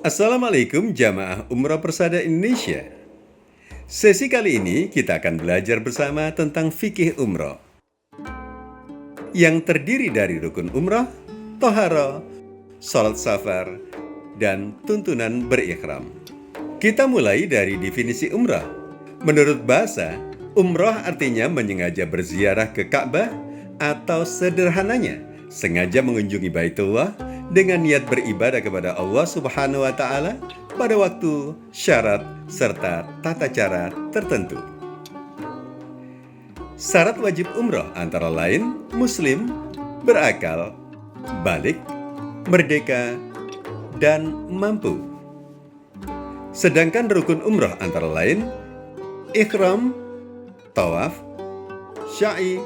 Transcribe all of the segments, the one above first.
Assalamualaikum jamaah Umrah Persada Indonesia. Sesi kali ini kita akan belajar bersama tentang fikih umrah yang terdiri dari rukun umrah, tohara, salat safar, dan tuntunan berikhram. Kita mulai dari definisi umrah. Menurut bahasa, umrah artinya menyengaja berziarah ke Ka'bah atau sederhananya sengaja mengunjungi Baitullah dengan niat beribadah kepada Allah Subhanahu wa Ta'ala pada waktu, syarat, serta tata cara tertentu. Syarat wajib umrah antara lain muslim, berakal, balik, merdeka, dan mampu. Sedangkan rukun umrah antara lain ikhram, tawaf, sya'i,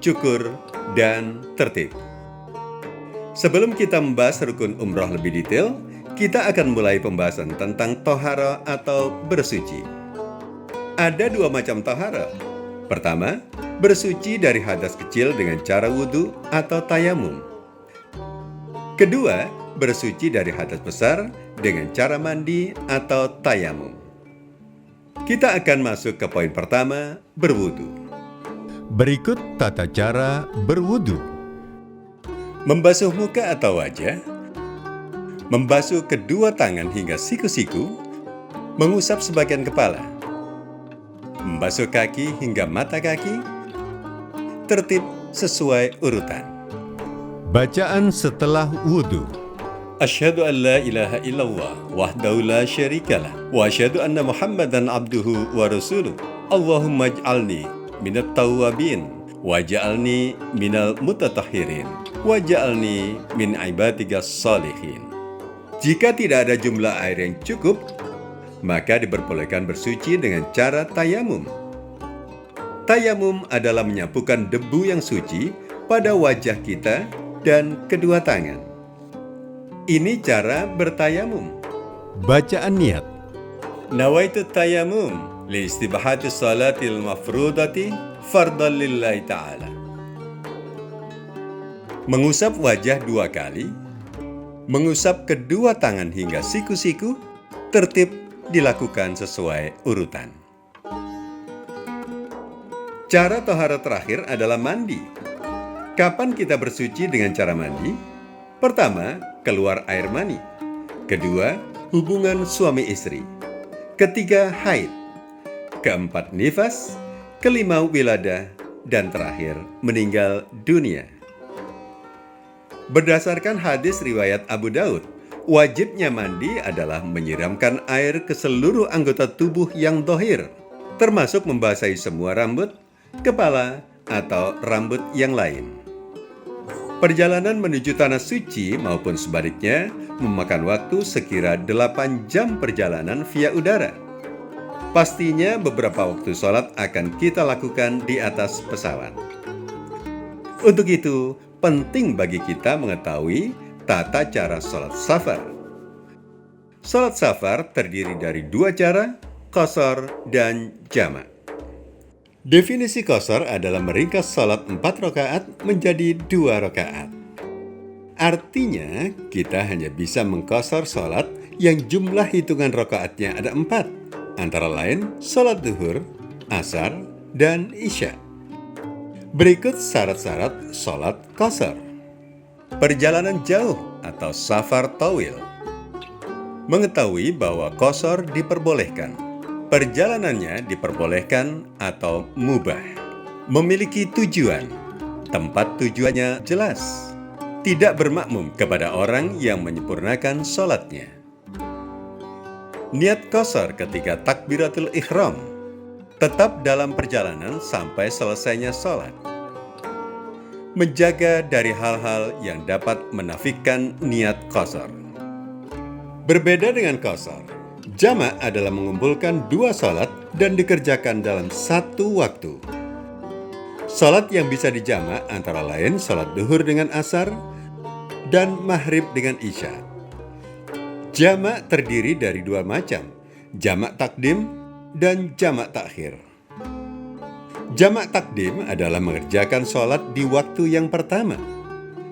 cukur, dan tertib. Sebelum kita membahas rukun umrah lebih detail, kita akan mulai pembahasan tentang tohara atau bersuci. Ada dua macam tohara. Pertama, bersuci dari hadas kecil dengan cara wudhu atau tayamum. Kedua, bersuci dari hadas besar dengan cara mandi atau tayamum. Kita akan masuk ke poin pertama, berwudhu. Berikut tata cara berwudu. Membasuh muka atau wajah, membasuh kedua tangan hingga siku-siku, mengusap sebagian kepala, membasuh kaki hingga mata kaki, tertib sesuai urutan. Bacaan setelah wudu. Asyhadu an la ilaha illallah wahdahu la syarikalah wa asyhadu anna Muhammadan abduhu wa rasuluh. Allahumma ij'alni minat tawwabin waj'alni minal mutatahhirin waj'alni min ibadikas salihin. Jika tidak ada jumlah air yang cukup, maka diperbolehkan bersuci dengan cara tayamum. Tayamum adalah menyapukan debu yang suci pada wajah kita dan kedua tangan. Ini cara bertayamum. Bacaan niat. Nawaitu tayamum li istibahati salatil mafrudati fardan lillahi ta'ala. Mengusap wajah 2 kali, mengusap kedua tangan hingga siku-siku, tertib dilakukan sesuai urutan. Cara tohara terakhir adalah mandi. Kapan kita bersuci dengan cara mandi? Pertama, keluar air mani. Kedua, hubungan suami istri. Ketiga, haid. Keempat, nifas. Kelima, wiladah. Dan terakhir, meninggal dunia. Berdasarkan hadis riwayat Abu Daud, wajibnya mandi adalah menyiramkan air ke seluruh anggota tubuh yang dohir, termasuk membasahi semua rambut, kepala, atau rambut yang lain. Perjalanan menuju tanah suci maupun sebaliknya memakan waktu sekira 8 jam perjalanan via udara. Pastinya beberapa waktu sholat akan kita lakukan di atas pesawat. Untuk itu, penting bagi kita mengetahui tata cara sholat safar. Sholat safar terdiri dari 2 cara, qashar dan jamak. Definisi qashar adalah meringkas sholat 4 rakaat menjadi 2 rakaat. Artinya, kita hanya bisa mengqashar sholat yang jumlah hitungan rakaatnya ada 4, antara lain sholat duhur, asar, dan isya. Berikut syarat-syarat sholat qashar. Perjalanan jauh atau safar tawil. Mengetahui bahwa qashar diperbolehkan. Perjalanannya diperbolehkan atau mubah. Memiliki tujuan. Tempat tujuannya jelas. Tidak bermakmum kepada orang yang menyempurnakan sholatnya. Niat qashar ketika takbiratul ihram. Tetap dalam perjalanan sampai selesainya sholat. Menjaga dari hal-hal yang dapat menafikan niat qashar. Berbeda dengan qashar, jamak adalah mengumpulkan 2 sholat dan dikerjakan dalam 1 waktu. Sholat yang bisa dijamak antara lain sholat duhur dengan asar dan maghrib dengan isya. Jamak terdiri dari 2 macam, jamak takdim dan jamak takhir. Jamak takdim adalah mengerjakan sholat di waktu yang pertama.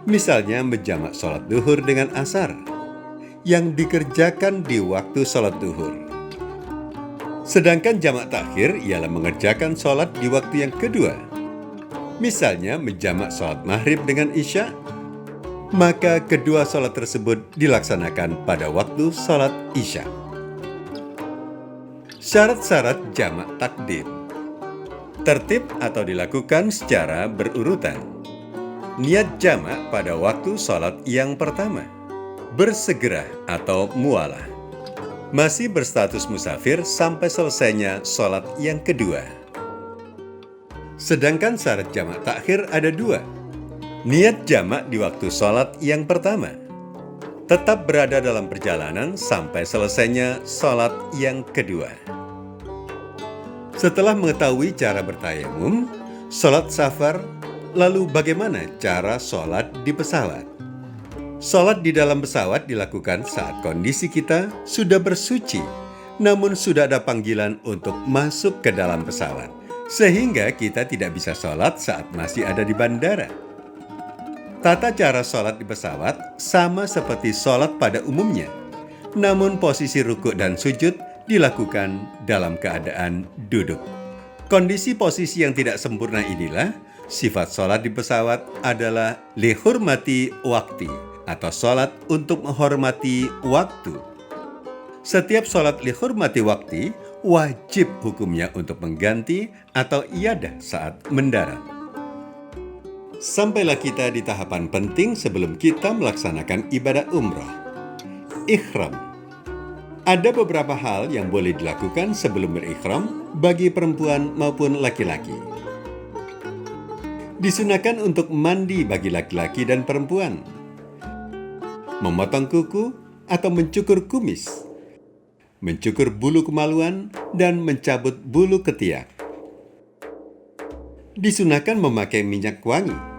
Misalnya menjamak sholat duhur dengan asar. yang dikerjakan di waktu sholat duhur. Sedangkan jamak takhir ialah mengerjakan sholat di waktu yang kedua. Misalnya menjamak sholat maghrib dengan isya, maka kedua sholat tersebut dilaksanakan pada waktu sholat isya. Syarat-syarat jamak takdim. Tertib atau dilakukan secara berurutan. Niat jamak pada waktu sholat yang pertama. Bersegera atau mualah. Masih berstatus musafir sampai selesainya sholat yang kedua. Sedangkan syarat jamak takhir ada dua. Niat jamak di waktu sholat yang pertama. Tetap berada dalam perjalanan sampai selesainya sholat yang kedua. Setelah mengetahui cara bertayamum, sholat safar, lalu bagaimana cara sholat di pesawat? Sholat di dalam pesawat dilakukan saat kondisi kita sudah bersuci, namun sudah ada panggilan untuk masuk ke dalam pesawat, sehingga kita tidak bisa sholat saat masih ada di bandara. Tata cara sholat di pesawat sama seperti sholat pada umumnya, namun posisi rukuk dan sujud dilakukan dalam keadaan duduk. Kondisi posisi yang tidak sempurna inilah sifat sholat di pesawat adalah lihurmati wakti atau sholat untuk menghormati waktu. Setiap sholat lihurmati wakti wajib hukumnya untuk mengganti atau iadah saat mendarat. Sampailah kita di tahapan penting sebelum kita melaksanakan ibadah umroh. Ihram. Ada beberapa hal yang boleh dilakukan sebelum berikhram bagi perempuan maupun laki-laki. Disunahkan untuk mandi bagi laki-laki dan perempuan. Memotong kuku atau mencukur kumis. Mencukur bulu kemaluan dan mencabut bulu ketiak. Disunahkan memakai minyak wangi.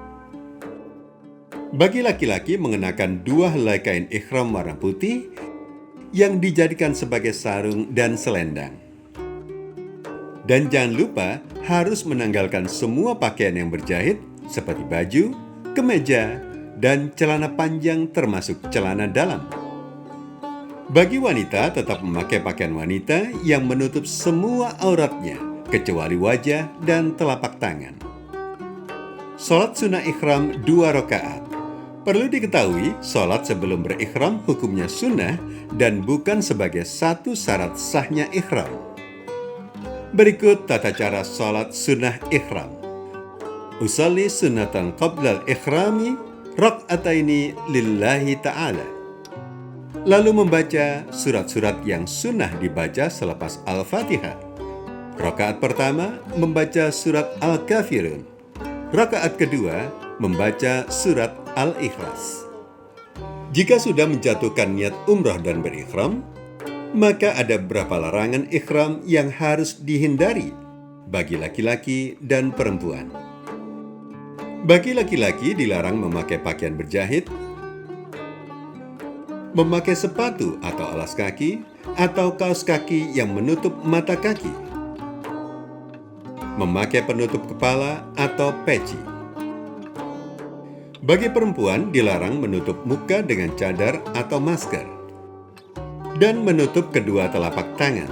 Bagi laki-laki mengenakan 2 helai kain ihram warna putih yang dijadikan sebagai sarung dan selendang. Dan jangan lupa harus menanggalkan semua pakaian yang berjahit seperti baju, kemeja, dan celana panjang termasuk celana dalam. Bagi wanita tetap memakai pakaian wanita yang menutup semua auratnya kecuali wajah dan telapak tangan. Sholat sunnah ihram 2 rakaat. Perlu diketahui, sholat sebelum berikhram hukumnya sunnah dan bukan sebagai satu syarat sahnya ihram. Berikut tata cara sholat sunnah ihram. Usalli sunnatan qablal ikhrami rak'ataini lillahi ta'ala. Lalu membaca surat-surat yang sunnah dibaca selepas Al-Fatihah. Rakaat pertama membaca surat Al-Kafirun. Rakaat kedua membaca surat Al-Ikhlas. Jika sudah menjatuhkan niat umrah dan berikhram, maka ada beberapa larangan ikhram yang harus dihindari bagi laki-laki dan perempuan. Bagi laki-laki dilarang memakai pakaian berjahit, memakai sepatu atau alas kaki, atau kaos kaki yang menutup mata kaki, memakai penutup kepala atau peci. Bagi perempuan dilarang menutup muka dengan cadar atau masker, dan menutup kedua telapak tangan.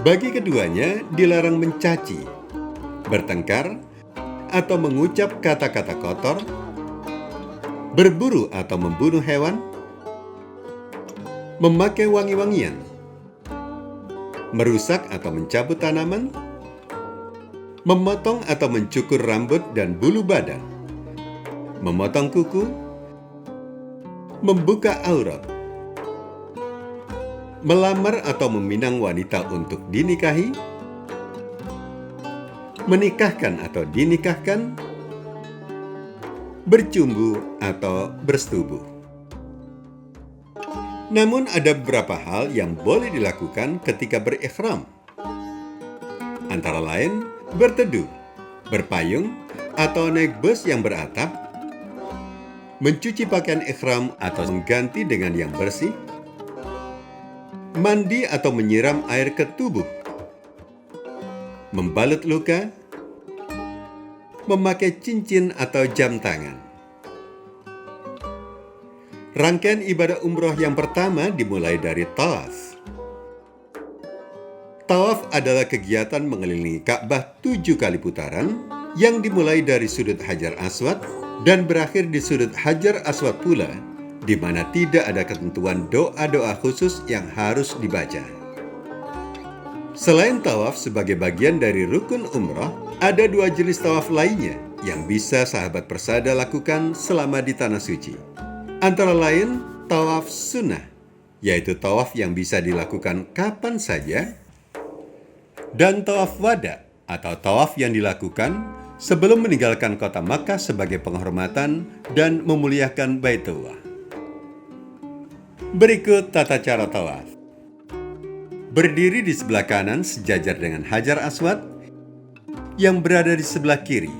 Bagi keduanya dilarang mencaci, bertengkar, atau mengucap kata-kata kotor, berburu atau membunuh hewan, memakai wangi-wangian, merusak atau mencabut tanaman, memotong atau mencukur rambut dan bulu badan, memotong kuku, membuka aurat, melamar atau meminang wanita untuk dinikahi, menikahkan atau dinikahkan, bercumbu atau bersetubuh. Namun ada beberapa hal yang boleh dilakukan ketika berikhram. Antara lain, berteduh, berpayung, atau naik bus yang beratap, mencuci pakaian ikhram atau mengganti dengan yang bersih, mandi atau menyiram air ke tubuh, membalut luka, memakai cincin atau jam tangan. Rangkaian ibadah umroh yang pertama dimulai dari tawaf. Tawaf adalah kegiatan mengelilingi Ka'bah 7 kali putaran yang dimulai dari sudut Hajar Aswad dan berakhir di sudut Hajar Aswad pula, di mana tidak ada ketentuan doa-doa khusus yang harus dibaca. Selain tawaf sebagai bagian dari rukun umroh, ada 2 jenis tawaf lainnya yang bisa sahabat persada lakukan selama di Tanah Suci. Antara lain, tawaf sunnah, yaitu tawaf yang bisa dilakukan kapan saja, dan tawaf wada atau tawaf yang dilakukan sebelum meninggalkan kota Makkah sebagai penghormatan dan memuliakan Baitullah. Berikut tata cara tawaf. Berdiri di sebelah kanan sejajar dengan Hajar Aswad yang berada di sebelah kiri.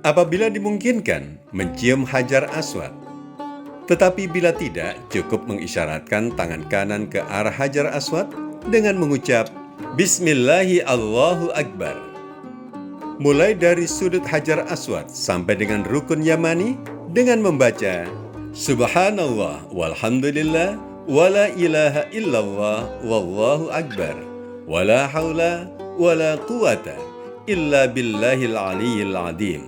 Apabila dimungkinkan, mencium Hajar Aswad. Tetapi bila tidak, cukup mengisyaratkan tangan kanan ke arah Hajar Aswad dengan mengucap Bismillahi Allahu Akbar. Mulai dari sudut Hajar Aswad sampai dengan rukun Yamani dengan membaca Subhanallah walhamdulillah wala ilaha illallah wallahu akbar wala haula wala quwata illa billahil aliyyil azim.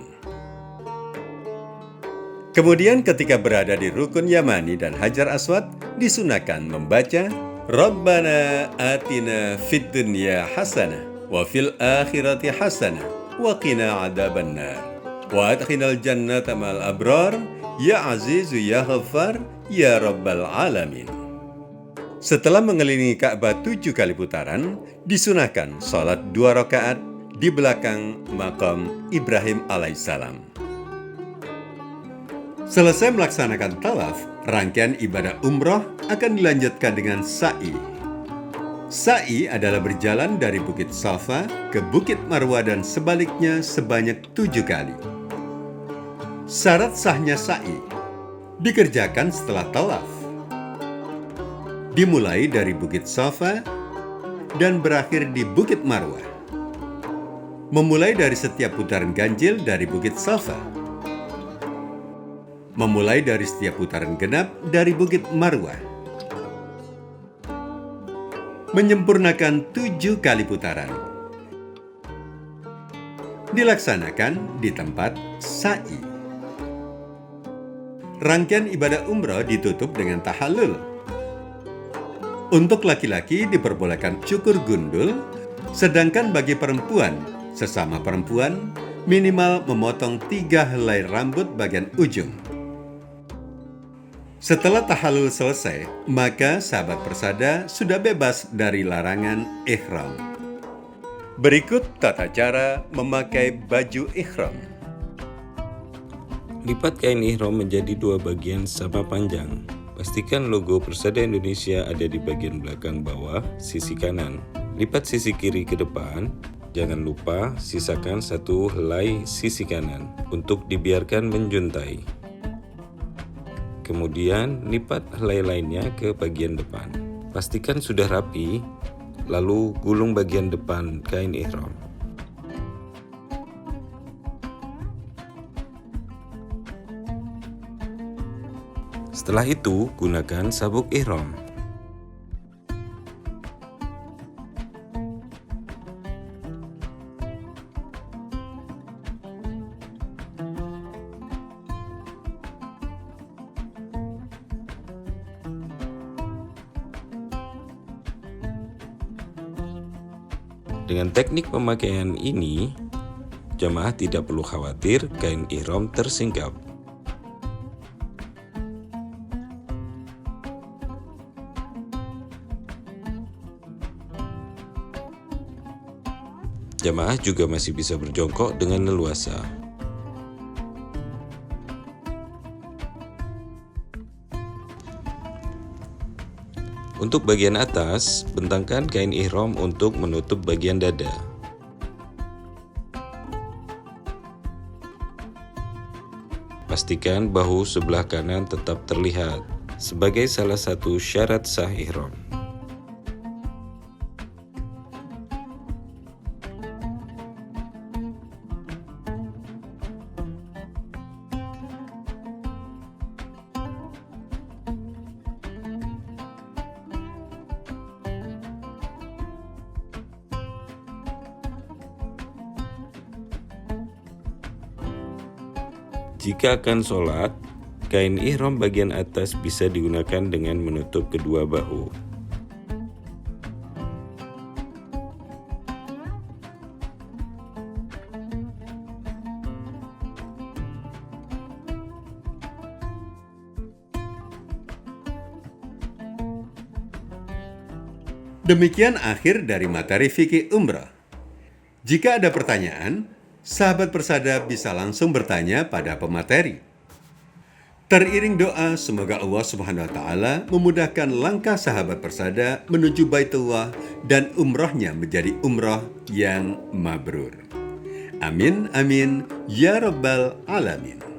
Kemudian ketika berada di rukun Yamani dan Hajar Aswad, disunahkan membaca Rabbana atina fid dunya hasanah wa fil akhirati hasanah wa qina adzabannar wa adkhilnal jannata ma'al abrar ya azizu ya ghaffar ya rabbal alamin. Setelah mengelilingi Ka'bah 7 kali putaran, disunahkan sholat 2 rakaat di belakang makam Ibrahim alaihissalam. Selesai melaksanakan tawaf, rangkaian ibadah umroh akan dilanjutkan dengan sa'i. Sa'i adalah berjalan dari Bukit Safa ke Bukit Marwah dan sebaliknya sebanyak 7 kali. Syarat sahnya sa'i dikerjakan setelah tawaf. Dimulai dari Bukit Safa dan berakhir di Bukit Marwah. Memulai dari setiap putaran ganjil dari Bukit Safa. Memulai dari setiap putaran genap dari Bukit Marwah. Menyempurnakan 7 kali putaran. Dilaksanakan di tempat sa'i. Rangkaian ibadah umroh ditutup dengan tahallul. Untuk laki-laki diperbolehkan cukur gundul, sedangkan bagi perempuan, sesama perempuan, minimal memotong 3 helai rambut bagian ujung. Setelah tahallul selesai, maka sahabat persada sudah bebas dari larangan ihram. Berikut tata cara memakai baju ihram. Lipat kain ihram menjadi 2 bagian sama panjang. Pastikan logo Persada Indonesia ada di bagian belakang bawah sisi kanan. Lipat sisi kiri ke depan. Jangan lupa sisakan 1 helai sisi kanan untuk dibiarkan menjuntai. Kemudian lipat helai lainnya ke bagian depan. Pastikan sudah rapi, lalu gulung bagian depan kain ihram. Setelah itu, gunakan sabuk ihram. Dengan teknik pemakaian ini, jamaah tidak perlu khawatir kain ihram tersingkap. Jamaah juga masih bisa berjongkok dengan leluasa. Untuk bagian atas, bentangkan kain ihram untuk menutup bagian dada. Pastikan bahu sebelah kanan tetap terlihat sebagai salah satu syarat sah ihram. Jika akan sholat, kain ihram bagian atas bisa digunakan dengan menutup kedua bahu. Demikian akhir dari materi fikih umrah. Jika ada pertanyaan, sahabat Persada bisa langsung bertanya pada pemateri. Teriring doa, semoga Allah Subhanahu wa Ta'ala memudahkan langkah sahabat Persada menuju Baitullah dan umrahnya menjadi umrah yang mabrur. Amin, amin, ya Rabbal Alamin.